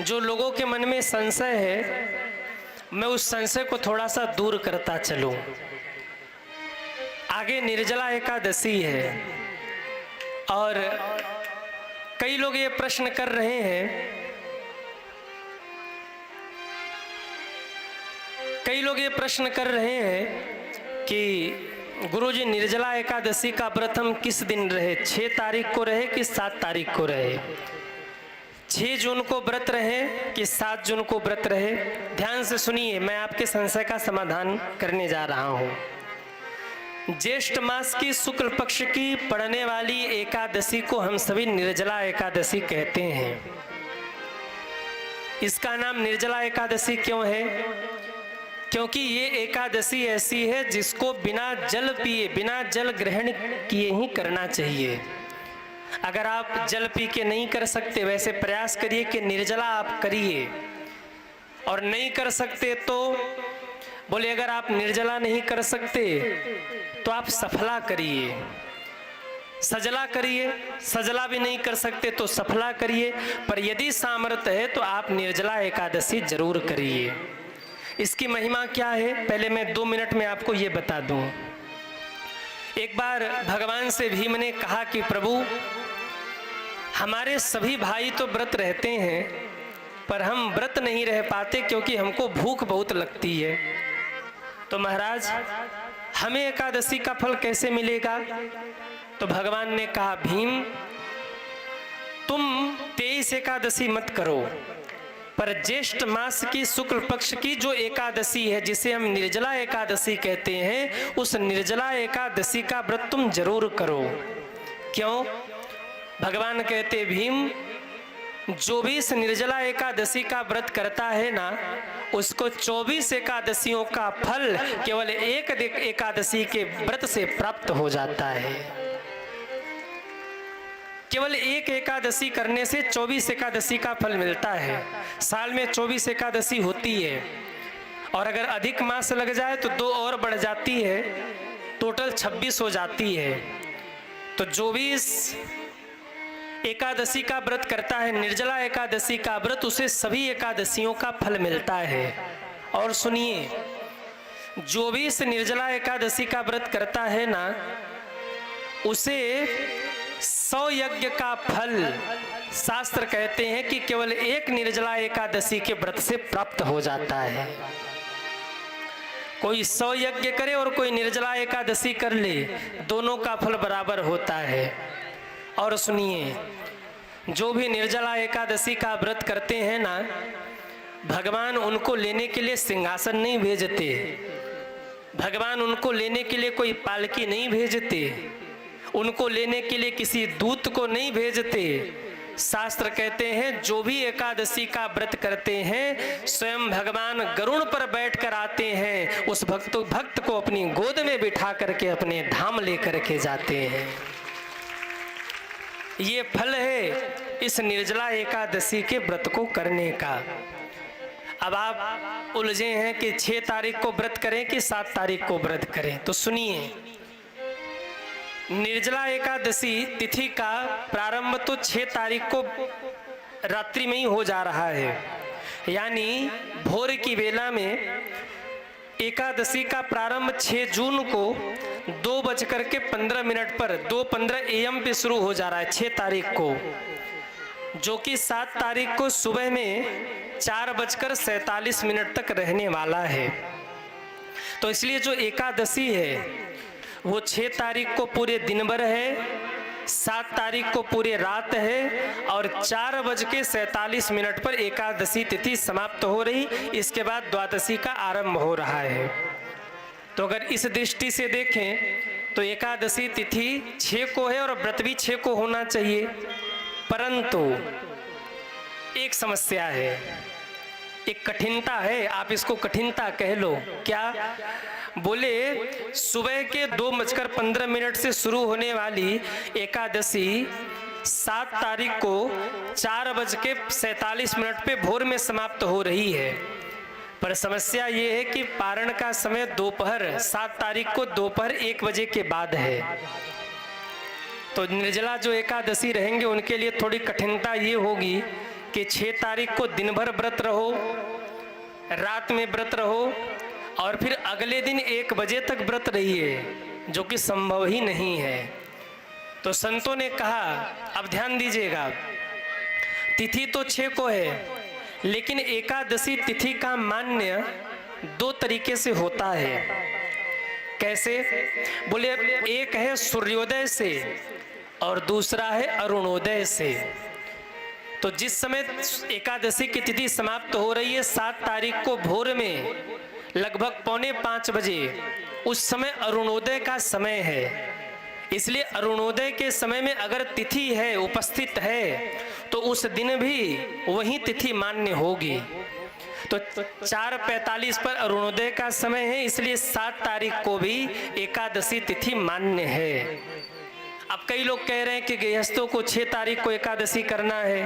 जो लोगों के मन में संशय है, मैं उस संशय को थोड़ा सा दूर करता चलूं। आगे निर्जला एकादशी है और कई लोग ये प्रश्न कर रहे हैं, कि गुरुजी निर्जला एकादशी का व्रत हम किस दिन रहे, 6 तारीख को रहे कि 7 तारीख को रहे, 6 जून को व्रत रहे कि 7 जून को व्रत रहे। ध्यान से सुनिए, मैं आपके संशय का समाधान करने जा रहा हूँ। ज्येष्ठ मास की शुक्ल पक्ष की पड़ने वाली एकादशी को हम सभी निर्जला एकादशी कहते हैं। इसका नाम निर्जला एकादशी क्यों है? क्योंकि ये एकादशी ऐसी है जिसको बिना जल पिए, बिना जल ग्रहण किए ही करना चाहिए। अगर आप जल पी के नहीं कर सकते, वैसे प्रयास करिए कि निर्जला आप करिए, और नहीं कर सकते तो बोले अगर आप निर्जला नहीं कर सकते तो आप सफला करिए, सजला करिए। सजला भी नहीं कर सकते तो सफला करिए, पर यदि सामर्थ्य है तो आप निर्जला एकादशी जरूर करिए। इसकी महिमा क्या है, पहले मैं 2 मिनट में आपको ये बता दूं। एक बार भगवान से भीम ने कहा कि प्रभु, हमारे सभी भाई तो व्रत रहते हैं पर हम व्रत नहीं रह पाते क्योंकि हमको भूख बहुत लगती है। तो महाराज, हमें एकादशी का फल कैसे मिलेगा? तो भगवान ने कहा, भीम, तुम 23 एकादशी मत करो, पर ज्येष्ठ मास की शुक्ल पक्ष की जो एकादशी है, जिसे हम निर्जला एकादशी कहते हैं, उस निर्जला एकादशी का व्रत तुम जरूर करो। क्यों? भगवान कहते, भीम, जो भी इस निर्जला एकादशी का व्रत करता है ना, उसको 24 एकादशियों का फल केवल एक एकादशी के व्रत से प्राप्त हो जाता है। केवल एक एकादशी करने से 24 एकादशी का फल मिलता है। साल में 24 एकादशी होती है, और अगर अधिक मास लग जाए तो 2 और बढ़ जाती है, टोटल 26 हो जाती है। तो 24 एकादशी का व्रत करता है, निर्जला एकादशी का व्रत, उसे सभी एकादशियों का फल मिलता है। और सुनिए, जो भी इस निर्जला एकादशी का व्रत करता है ना, उसे 100 यज्ञ का फल शास्त्र कहते हैं कि केवल एक निर्जला एकादशी के व्रत से प्राप्त हो जाता है। कोई 100 यज्ञ करे और कोई निर्जला एकादशी कर ले, दोनों का फल बराबर होता है। और सुनिए, जो भी निर्जला एकादशी का व्रत करते हैं ना, भगवान उनको लेने के लिए सिंहासन नहीं भेजते, भगवान उनको लेने के लिए कोई पालकी नहीं भेजते, उनको लेने के लिए किसी दूत को नहीं भेजते। शास्त्र कहते हैं, जो भी एकादशी का व्रत करते हैं, स्वयं भगवान गरुड़ पर बैठकर आते हैं, उस भक्त को अपनी गोद में बिठा करके अपने धाम लेकर के जाते हैं। ये फल है इस निर्जला एकादशी के व्रत को करने का। अब आप उलझे हैं कि 6 तारीख को व्रत करें कि 7 तारीख को व्रत करें, तो सुनिए, निर्जला एकादशी तिथि का प्रारंभ तो 6 तारीख को रात्रि में ही हो जा रहा है, यानी भोर की बेला में एकादशी का प्रारंभ 6 जून को 2:15 पर 2:15 AM पे शुरू हो जा रहा है 6 तारीख को, जो कि 7 तारीख को सुबह में 4:47 तक रहने वाला है। तो इसलिए जो एकादशी है वो 6 तारीख को पूरे दिन भर है, 7 तारीख को पूरे रात है, और 4:47 पर एकादशी तिथि समाप्त हो रही। इसके बाद द्वादशी का आरंभ हो रहा है। तो अगर इस दृष्टि से देखें तो एकादशी तिथि 6 को है और व्रत भी 6 को होना चाहिए, परंतु एक समस्या है, एक कठिनता है, आप इसको कठिनता कह लो। क्या? बोले सुबह के 2:15 से शुरू होने वाली एकादशी 7 तारीख को 4:47 पे भोर में समाप्त हो रही है, पर समस्या ये है कि पारण का समय दोपहर 7 तारीख को दोपहर 1 बजे के बाद है। तो निर्जला जो एकादशी रहेंगे उनके लिए थोड़ी कठिनता ये होगी कि 6 तारीख को दिन भर व्रत रहो, रात में व्रत रहो और फिर अगले दिन 1 बजे तक व्रत रहिए, जो कि संभव ही नहीं है। तो संतों ने कहा, अब ध्यान दीजिएगा, तिथि तो 6 को है, लेकिन एकादशी तिथि का मान्य 2 तरीके से होता है। कैसे? बोले, एक है सूर्योदय से और दूसरा है अरुणोदय से। तो जिस समय एकादशी की तिथि समाप्त हो रही है 7 तारीख को भोर में लगभग 4:45 बजे, उस समय अरुणोदय का समय है। इसलिए अरुणोदय के समय में अगर तिथि है, उपस्थित है, तो उस दिन भी वही तिथि मान्य होगी। तो 4:45 पर अरुणोदय का समय है, इसलिए 7 तारीख को भी एकादशी तिथि मान्य है। अब कई लोग कह रहे हैं कि गृहस्थों को 6 तारीख को एकादशी करना है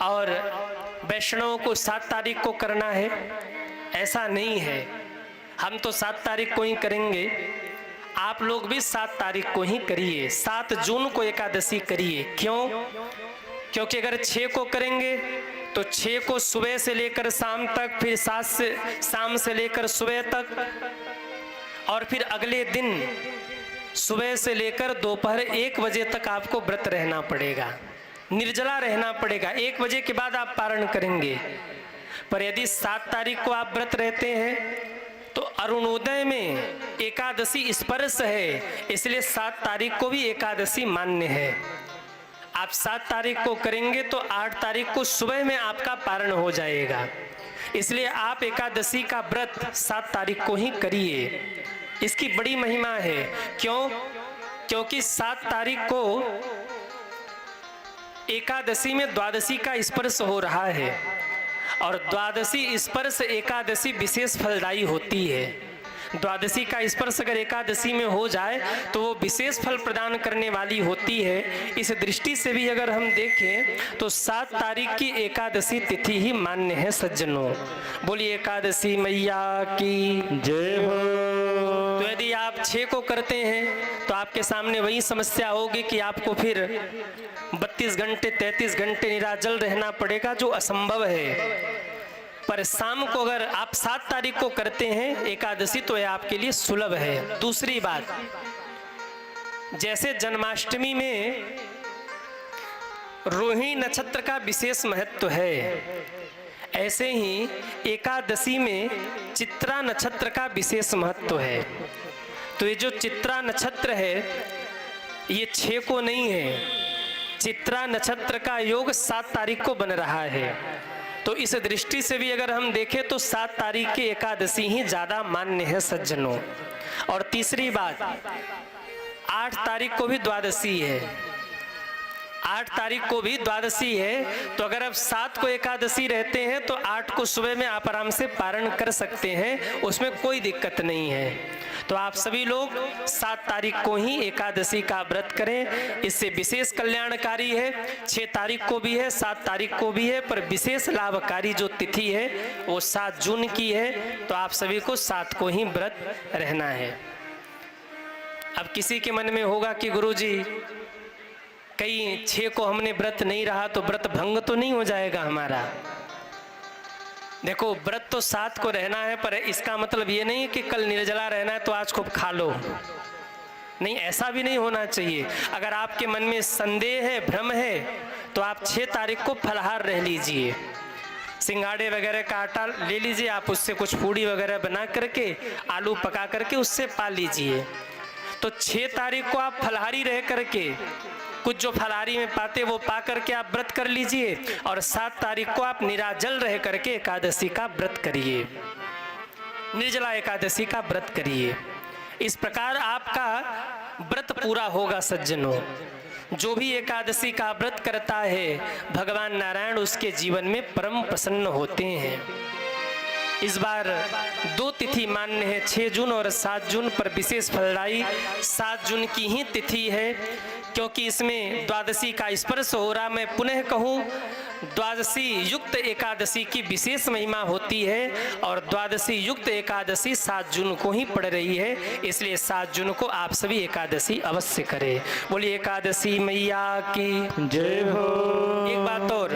और वैष्णवों को 7 तारीख को करना है। ऐसा नहीं है, हम तो 7 तारीख को ही करेंगे, आप लोग भी 7 तारीख को ही करिए। 7 जून को एकादशी करिए। क्यों? क्योंकि अगर 6 को करेंगे तो 6 को सुबह से लेकर शाम तक, फिर शाम से लेकर सुबह तक, और फिर अगले दिन सुबह से लेकर दोपहर 1 बजे तक आपको व्रत रहना पड़ेगा, निर्जला रहना पड़ेगा। 1 बजे के बाद आप पारण करेंगे। पर यदि 7 तारीख को आप व्रत रहते हैं तो अरुणोदय में एकादशी स्पर्श है, इसलिए 7 तारीख को भी एकादशी मान्य है। आप 7 तारीख को करेंगे तो 8 तारीख को सुबह में आपका पारण हो जाएगा। इसलिए आप एकादशी का व्रत 7 तारीख को ही करिए। इसकी बड़ी महिमा है। क्यों? क्योंकि 7 तारीख को एकादशी में द्वादशी का स्पर्श हो रहा है और द्वादशी स्पर्श एकादशी विशेष फलदायी होती है। द्वादशी का स्पर्श अगर एकादशी में हो जाए तो वो विशेष फल प्रदान करने वाली होती है। इस दृष्टि से भी अगर हम देखें तो 7 तारीख की एकादशी तिथि ही मान्य है सज्जनों। बोलिए एकादशी मैया की जय हो। तो यदि आप 6 को करते हैं तो आपके सामने वही समस्या होगी कि आपको फिर 32 घंटे 33 घंटे निराजल रहना पड़ेगा, जो असंभव है। पर शाम को अगर आप 7 तारीख को करते हैं एकादशी तो यह आपके लिए सुलभ है। दूसरी बात, जैसे जन्माष्टमी में रोहिणी नक्षत्र का विशेष महत्व है, ऐसे ही एकादशी में चित्रा नक्षत्र का विशेष महत्व है। तो ये जो चित्रा नक्षत्र है ये 6 को नहीं है, चित्रा नक्षत्र का योग 7 तारीख को बन रहा है। तो इस दृष्टि से भी अगर हम देखें तो 7 तारीख की एकादशी ही ज्यादा मान्य है सज्जनों। और तीसरी बात, 8 तारीख को भी द्वादशी है। 8 तारीख को भी द्वादशी है। तो अगर आप 7 को एकादशी रहते हैं तो 8 को सुबह में आप आराम से पारण कर सकते हैं, उसमें कोई दिक्कत नहीं है। तो आप सभी लोग 7 तारीख को ही एकादशी का व्रत करें, इससे विशेष कल्याणकारी है। 6 तारीख को भी है, 7 तारीख को भी है, पर विशेष लाभकारी जो तिथि है वो 7 जून की है। तो आप सभी को 7 को ही व्रत रहना है। अब किसी के मन में होगा कि गुरुजी कहीं 6 को हमने व्रत नहीं रहा तो व्रत भंग तो नहीं हो जाएगा हमारा। देखो, व्रत तो 7 को रहना है, पर इसका मतलब ये नहीं कि कल निर्जला रहना है तो आज खूब खा लो। नहीं, ऐसा भी नहीं होना चाहिए। अगर आपके मन में संदेह है, भ्रम है, तो आप 6 तारीख को फलाहार रह लीजिए। सिंगाड़े वगैरह का आटा ले लीजिए, आप उससे कुछ पूड़ी वगैरह बना करके, आलू पका करके उससे पा लीजिए। तो 6 तारीख को आप फलाहारी रह करके कुछ जो फलाहारी में पाते वो पा करके आप व्रत कर लीजिए, और 7 तारीख को आप निराजल रह करके एकादशी का व्रत करिए, निर्जला एकादशी का व्रत करिए। इस प्रकार आपका व्रत पूरा होगा सज्जनों। जो भी एकादशी का व्रत करता है भगवान नारायण उसके जीवन में परम प्रसन्न होते हैं। इस बार 2 तिथि मान्य है, 6 जून और 7 जून, पर विशेष फलदायी 7 जून की ही तिथि है, क्योंकि इसमें द्वादशी का स्पर्श हो रहा। मैं पुनः कहूँ, द्वादशी युक्त एकादशी की विशेष महिमा होती है और द्वादशी युक्त एकादशी 7 जून को ही पड़ रही है। इसलिए 7 जून को आप सभी एकादशी अवश्य करें। बोलिए एकादशी मैया की जय हो। एक बात और,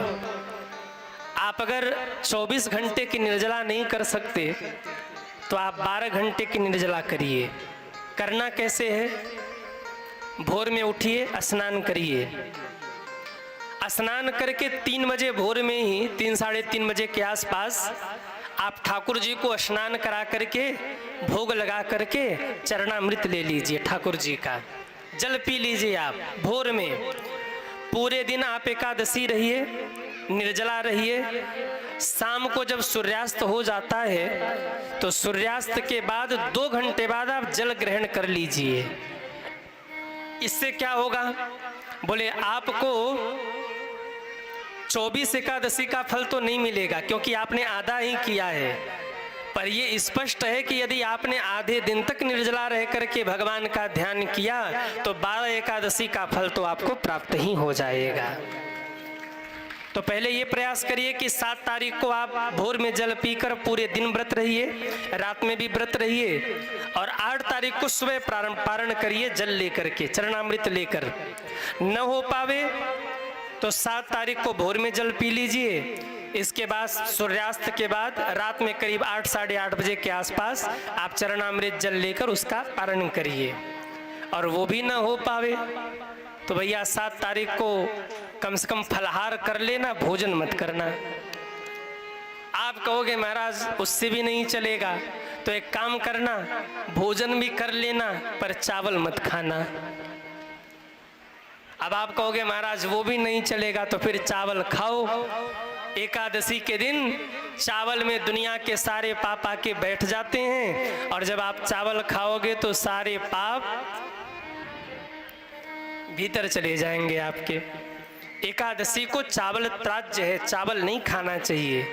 आप अगर 24 घंटे की निर्जला नहीं कर सकते तो आप 12 घंटे की निर्जला करिए। करना कैसे है? भोर में उठिए, स्नान करिए। स्नान करके 3 बजे भोर में ही 3 साढ़े 3 बजे के आसपास आप ठाकुर जी को स्नान करा करके भोग लगा करके चरणामृत ले लीजिए। ठाकुर जी का जल पी लीजिए आप भोर में। पूरे दिन आप एकादशी रहिए, निर्जला रहिए। शाम को जब सूर्यास्त हो जाता है तो सूर्यास्त के बाद 2 घंटे बाद आप जल ग्रहण कर लीजिए। इससे क्या होगा? बोले आपको 24 एकादशी का फल तो नहीं मिलेगा क्योंकि आपने आधा ही किया है, पर ये स्पष्ट है कि यदि आपने आधे दिन तक निर्जला रह करके भगवान का ध्यान किया तो 12 एकादशी का फल तो आपको प्राप्त ही हो जाएगा। तो पहले ये प्रयास करिए कि 7 तारीख को आप भोर में जल पीकर पूरे दिन व्रत रहिए, रात में भी व्रत रहिए, और 8 तारीख को सुबह पारण करिए जल लेकर के, चरणामृत लेकर। न हो पावे तो 7 तारीख को भोर में जल पी लीजिए। इसके बाद सूर्यास्त के बाद रात में करीब 8 साढ़े 8 बजे के आसपास आप चरणामृत जल लेकर उसका पारण करिए। और वो भी ना हो पावे तो भैया 7 तारीख को कम से कम फलाहार कर लेना, भोजन मत करना। आप कहोगे महाराज उससे भी नहीं चलेगा, तो एक काम करना, भोजन भी कर लेना पर चावल मत खाना। अब आप कहोगे महाराज वो भी नहीं चलेगा, तो फिर चावल खाओ। एकादशी के दिन चावल में दुनिया के सारे पाप आके बैठ जाते हैं, और जब आप चावल खाओगे तो सारे पाप भीतर चले जाएंगे आपके। एकादशी को चावल त्याज्य है, चावल नहीं खाना चाहिए।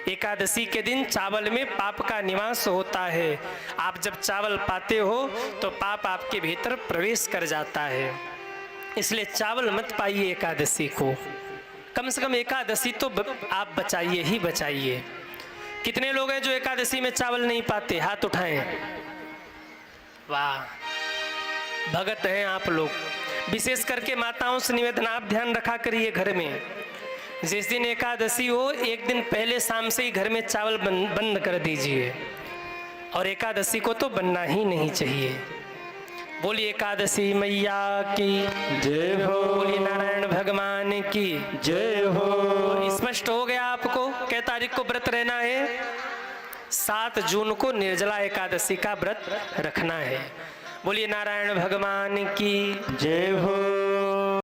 एकादशी के दिन चावल में पाप का निवास होता है। आप जब चावल पाते हो तो पाप आपके भीतर प्रवेश कर जाता है, इसलिए चावल मत पाइए एकादशी को। कम से कम एकादशी तो आप बचाइए ही बचाइए। कितने लोग हैं जो एकादशी में चावल नहीं पाते? हाथ उठाएं। वाह, भगत हैं आप लोग। विशेष करके माताओं से निवेदन, आप ध्यान रखा करिए घर में। जिस दिन एकादशी हो एक दिन पहले शाम से ही घर में चावल बंद कर दीजिए, और एकादशी को तो बनना ही नहीं चाहिए। बोलिए एकादशी मैया की जय हो। बोलिए नारायण भगवान की जय हो। स्पष्ट हो गया आपको कै तारीख को व्रत रहना है? 7 जून को निर्जला एकादशी का व्रत रखना है। बोलिए नारायण भगवान की जय हो।